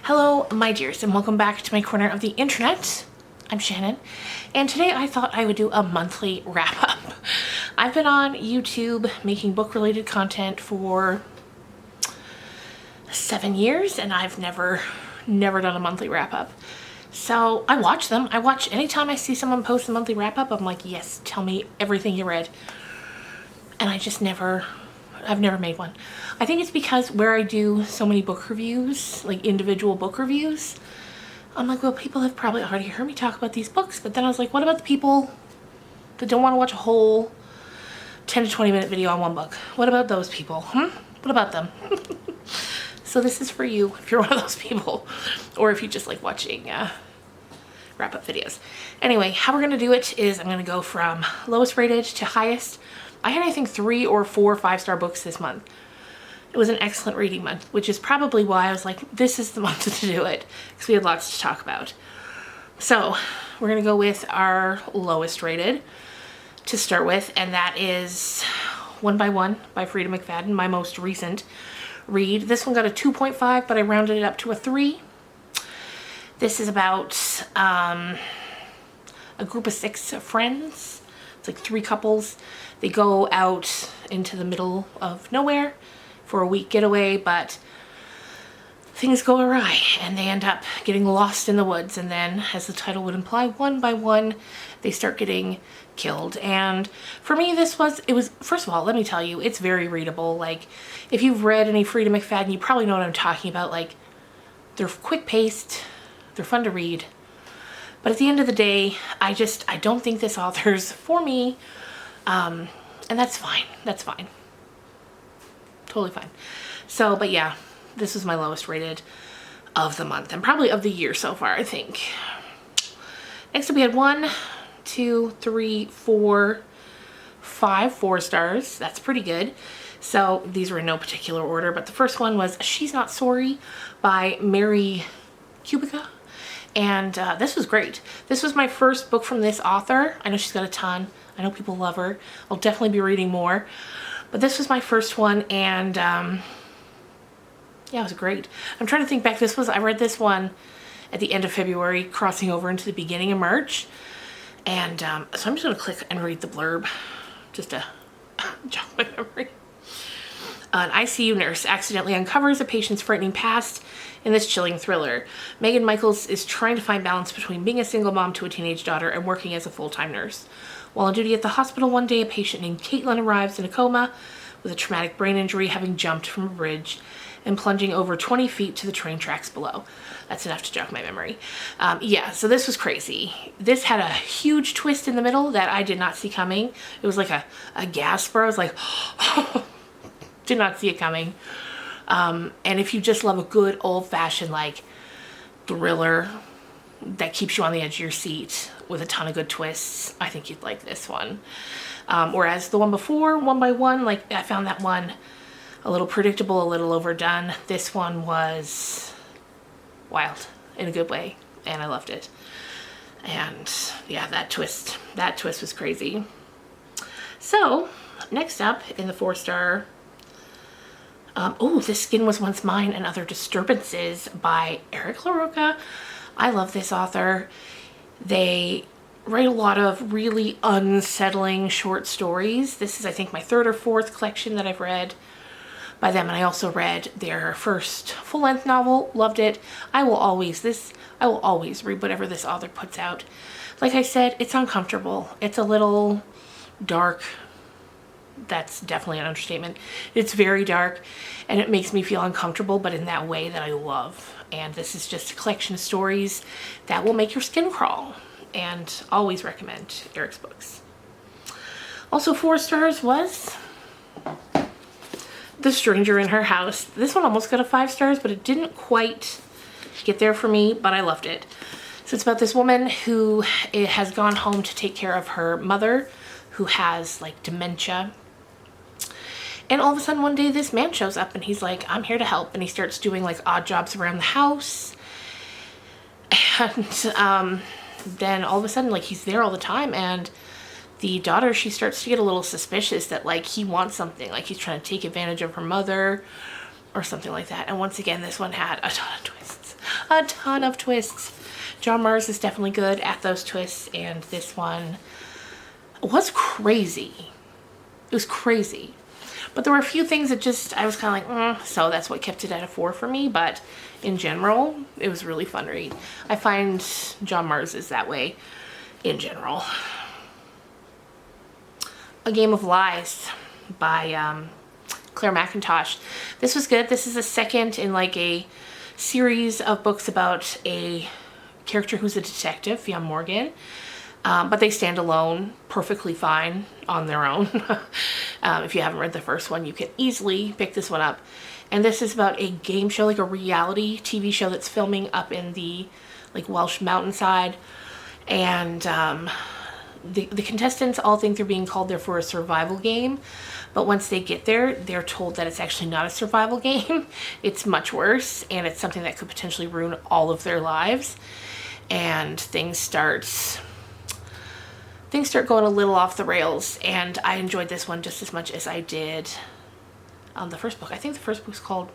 Hello, my dears, and welcome back to my corner of the internet. I'm Shannon, and today I thought I would do a monthly wrap-up. I've been on YouTube making book-related content for 7 years, and I've never done a monthly wrap-up. So I watch them. I watch anytime I see someone post a monthly wrap-up, I'm like, yes, tell me everything you read. And I've never made one. I think it's because where I do so many book reviews, like individual book reviews, I'm like, well, people have probably already heard me talk about these books. But then I was like, what about the people that don't want to watch a whole 10 to 20 minute video on one book? What about those people? What about them? So this is for you if you're one of those people, or if you just like watching wrap-up videos. Anyway, how we're gonna do it is I'm gonna go from lowest rated to highest. I had, I think, 3 or 4 5-star books this month. It was an excellent reading month, which is probably why I was like, this is the month to do it, because we had lots to talk about. So we're gonna go with our lowest rated to start with, and that is One by One by Freida McFadden, my most recent read. This one got a 2.5, but I rounded it up to a 3. This is about a group of 6 friends. It's like 3 couples. They go out into the middle of nowhere for a week getaway, but things go awry and they end up getting lost in the woods. And then, as the title would imply, one by one, they start getting killed. And for me, it was, first of all, let me tell you, it's very readable. Like, if you've read any Freida McFadden, you probably know what I'm talking about. Like, they're quick paced, they're fun to read. But at the end of the day, I don't think this author's for me. And that's fine. That's fine. Totally fine. So, but yeah, this was my lowest rated of the month and probably of the year so far, I think. Next up, we had 1, 2, 3, 4, 5 4-stars. That's pretty good. So these were in no particular order, but the first one was She's Not Sorry by Mary Kubica. And this was great. This was my first book from this author. I know she's got a ton. I know people love her. I'll definitely be reading more. But this was my first one, and yeah, it was great. I'm trying to think back. I read this one at the end of February, crossing over into the beginning of March. And so I'm just going to click and read the blurb just to jog my memory. An ICU nurse accidentally uncovers a patient's frightening past in this chilling thriller. Megan Michaels is trying to find balance between being a single mom to a teenage daughter and working as a full-time nurse. While on duty at the hospital one day, a patient named Caitlin arrives in a coma with a traumatic brain injury, having jumped from a bridge and plunging over 20 feet to the train tracks below. That's enough to jog my memory. Yeah, so this was crazy. This had a huge twist in the middle that I did not see coming. It was like a gasp where I was like, did not see it coming. And if you just love a good old-fashioned like thriller that keeps you on the edge of your seat with a ton of good twists, I think you'd like this one. Whereas the one before, One by One, like I found that one a little predictable, a little overdone. This one was wild in a good way, and I loved it. And yeah, that twist was crazy. So next up in the 4-star, This Skin Was Once Mine and Other Disturbances by Eric LaRocca. I love this author. They write a lot of really unsettling short stories. This is, I think, my 3rd or 4th collection that I've read by them, and I also read their first full-length novel. Loved it. I will always read whatever this author puts out. Like I said, it's uncomfortable. It's a little dark. That's definitely an understatement. It's very dark, and it makes me feel uncomfortable, but in that way that I love. And this is just a collection of stories that will make your skin crawl, and always recommend Eric's books. Also 4 stars was The Stranger in Her House. This one almost got a 5 stars, but it didn't quite get there for me, but I loved it. So it's about this woman who has gone home to take care of her mother, who has like dementia. And all of a sudden one day this man shows up and he's like, I'm here to help. And he starts doing like odd jobs around the house. And then all of a sudden, like, he's there all the time, and the daughter, she starts to get a little suspicious that like he wants something, like he's trying to take advantage of her mother or something like that. And once again, this one had a ton of twists. A ton of twists. John Mars is definitely good at those twists, and this one was crazy. It was crazy. But there were a few things that just, I was kind of like, so that's what kept it at a 4 for me. But in general, it was really fun to read. I find John Mars is that way in general. A Game of Lies by Claire McIntosh. This was good. This is the second in like a series of books about a character who's a detective, Fionn Morgan. But they stand alone perfectly fine on their own. If you haven't read the first one, you can easily pick this one up. And this is about a game show, like a reality TV show that's filming up in the like Welsh mountainside. And the contestants all think they're being called there for a survival game. But once they get there, they're told that it's actually not a survival game. It's much worse, and it's something that could potentially ruin all of their lives. And things start going a little off the rails, and I enjoyed this one just as much as I did the first book. I think the first book's called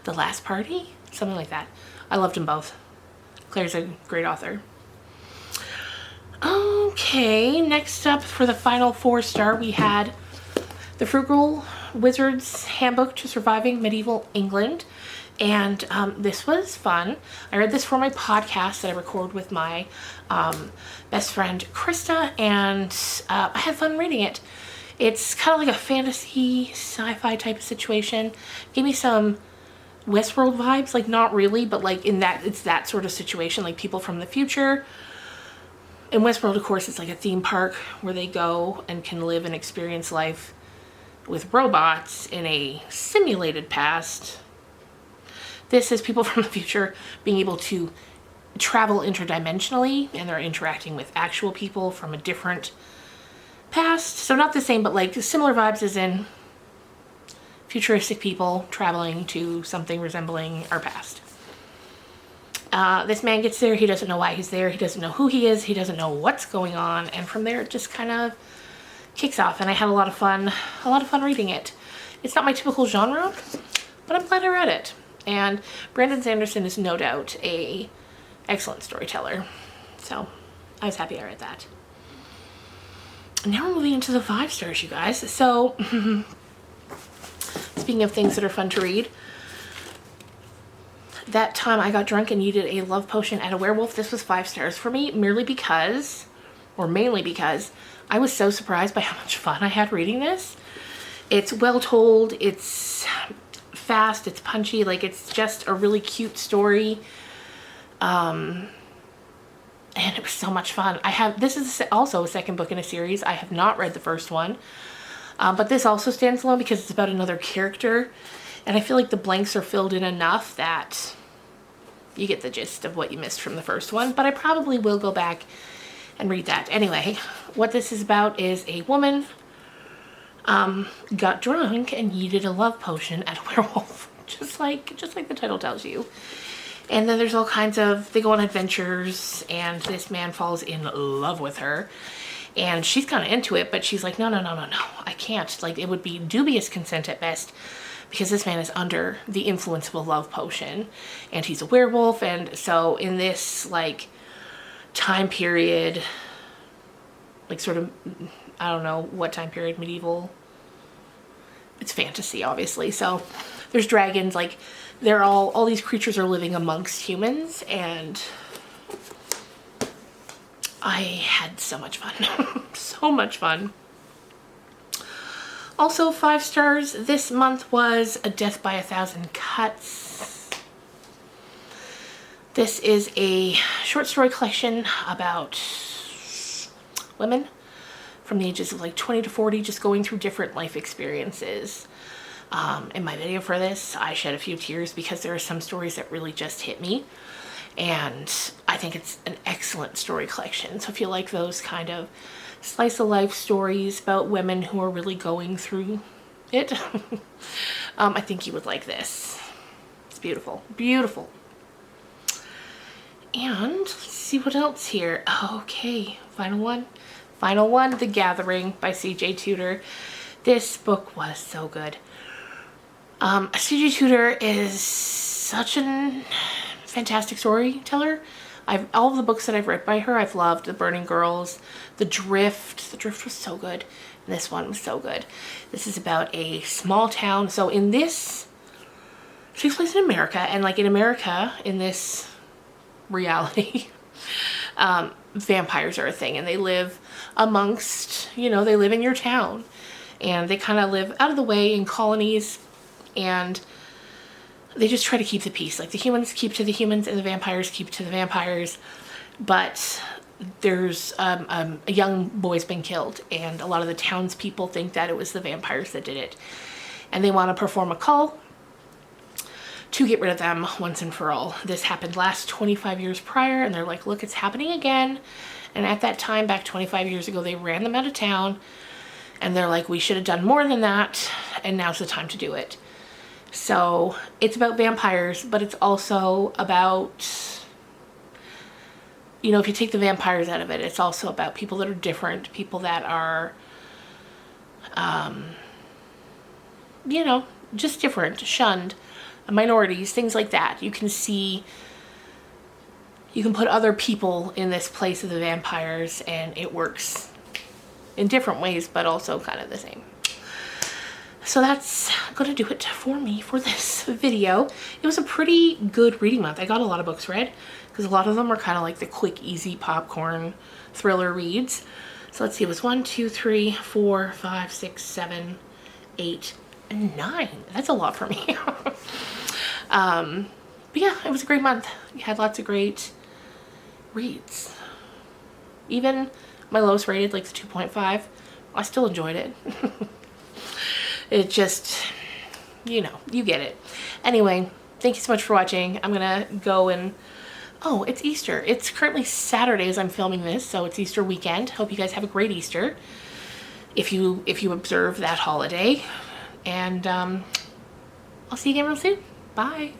The Last Party? Something like that. I loved them both. Claire's a great author. Okay, next up for the final 4-star, we had The Frugal Wizard's Handbook to Surviving Medieval England. And this was fun. I read this for my podcast that I record with my best friend Krista, and I had fun reading it. It's kind of like a fantasy sci-fi type of situation. Gave me some Westworld vibes, like not really, but like in that, it's that sort of situation, like people from the future. In Westworld, of course, it's like a theme park where they go and can live and experience life with robots in a simulated past. This is people from the future being able to travel interdimensionally, and they're interacting with actual people from a different past. So not the same, but like similar vibes as in futuristic people traveling to something resembling our past. This man gets there. He doesn't know why he's there. He doesn't know who he is. He doesn't know what's going on. And from there, it just kind of kicks off. And I had a lot of fun reading it. It's not my typical genre, but I'm glad I read it. And Brandon Sanderson is no doubt a excellent storyteller. So I was happy I read that. Now we're moving into the 5 stars, you guys. So speaking of things that are fun to read, That Time I Got Drunk and Needed a Love Potion at a Werewolf. This was 5 stars for me, mainly because I was so surprised by how much fun I had reading this. It's well told, it's fast, it's punchy, like it's just a really cute story. And it was so much fun. This is also a second book in a series. I have not read the first one, but this also stands alone because it's about another character. And I feel like the blanks are filled in enough that you get the gist of what you missed from the first one, but I probably will go back and read that. Anyway, what this is about is a woman got drunk and needed a love potion at a werewolf, just like the title tells you. And then there's all kinds of, they go on adventures, and this man falls in love with her. And she's kind of into it, but she's like, no, I can't. Like, it would be dubious consent at best, because this man is under the influence of a love potion, and he's a werewolf. And so in this, like, time period, like sort of, I don't know what time period, medieval, it's fantasy, obviously. So there's dragons, like, they're all these creatures are living amongst humans, and I had so much fun. So much fun. Also 5 stars this month was A Death by a Thousand Cuts. This is a short story collection about women from the ages of like 20 to 40 just going through different life experiences. In my video for this, I shed a few tears because there are some stories that really just hit me. And I think it's an excellent story collection. So if you like those kind of slice of life stories about women who are really going through it, I think you would like this. It's beautiful, beautiful. And let's see what else here. Okay, final one, The Gathering by C.J. Tudor. This book was so good. C.J. Tudor is such a fantastic storyteller. All of the books that I've read by her, I've loved. The Burning Girls, The Drift. The Drift was so good. And this one was so good. This is about a small town. So in this, she takes place in America. And like in America, in this reality, vampires are a thing. And they live amongst, you know, they live in your town. And they kind of live out of the way in colonies. And they just try to keep the peace. Like the humans keep to the humans and the vampires keep to the vampires. But there's a young boy's been killed, and a lot of the townspeople think that it was the vampires that did it. And they want to perform a call to get rid of them once and for all. This happened last 25 years prior, and they're like, look, it's happening again. And at that time, back 25 years ago, they ran them out of town. And they're like, we should have done more than that, and now's the time to do it. So it's about vampires, but it's also about, you know, if you take the vampires out of it, it's also about people that are different, people that are, you know, just different, shunned, minorities, things like that. You can see, you can put other people in this place of the vampires, and it works in different ways, but also kind of the same. So that's gonna do it for me for this video. It was a pretty good reading month. I got a lot of books read because a lot of them are kind of like the quick, easy popcorn thriller reads. So let's see, it was 1, 2, 3, 4, 5, 6, 7, 8, and 9. That's a lot for me. But yeah, it was a great month. You had lots of great reads. Even my lowest rated, like the 2.5, I still enjoyed it. It just, you know, you get it. Anyway, thank you so much for watching. I'm gonna go and, oh, it's Easter. It's currently Saturday as I'm filming this, so it's Easter weekend. Hope you guys have a great Easter if you observe that holiday. And I'll see you again real soon. Bye.